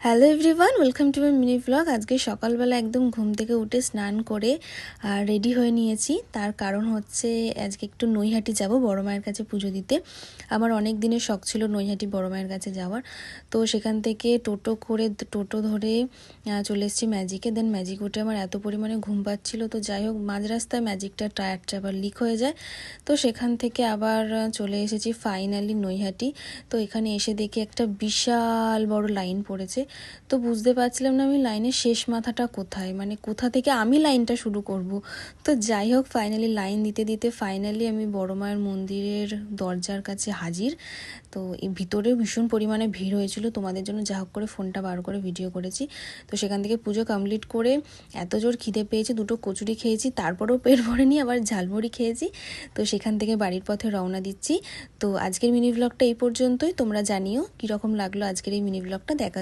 Hello everyone, welcome to my mini blog. আজকে সকালবেলা একদম ঘুম থেকে উঠে স্নান করে রেডি হয়ে নিয়েছি। তার কারণ হচ্ছে আজকে একটু নৈহাটি যাব বড় মায়ের কাছে পুজো দিতে। আমার অনেক দিনের শখ ছিল নৈহাটি বড় মায়ের কাছে যাওয়ার। তো সেখান থেকে টোটো ধরে চলে এসেছি ম্যাজিকে। দেন ম্যাজিক উঠে আমার এত পরিমাণে ঘুম পাচ্ছিল, তো যাই হোক মাঝ রাস্তায় ম্যাজিকটা টায়ারটা আবার লিক হয়ে যায়। তো সেখান থেকে আবার চলে এসেছি ফাইনালি নৈহাটি। তো এখানে এসে দেখি একটা বিশাল বড় লাইন পড়েছে। তো বুঝতে পারছিলাম না আমি লাইনের শেষ মাথাটা কোথায়, মানে কোথা থেকে আমি লাইনটা শুরু করব। তো যাই হোক ফাইনালি লাইন দিতে দিতে ফাইনালি আমি বড় মায়ের মন্দিরের দরজার কাছে হাজির। তো এই ভিতরেও ভীষণ পরিমাণে ভিড় হয়েছিল, তোমাদের জন্য যা হোক করে ফোনটা বার করে ভিডিও করেছি। তো সেখান থেকে পুজো কমপ্লিট করে এত জোর খিদে পেয়েছে, দুটো কচুরি খেয়েছি, তারপরেও পেট ভরেনি, আবার ঝালমুড়ি খেয়েছি। তো সেখান থেকে বাড়ির পথে রওনা দিচ্ছি। তো আজকের মিনি ব্লগটা এই পর্যন্তই। তোমরা জানিও কীরকম লাগলো আজকের এই মিনি ব্লগটা। দেখা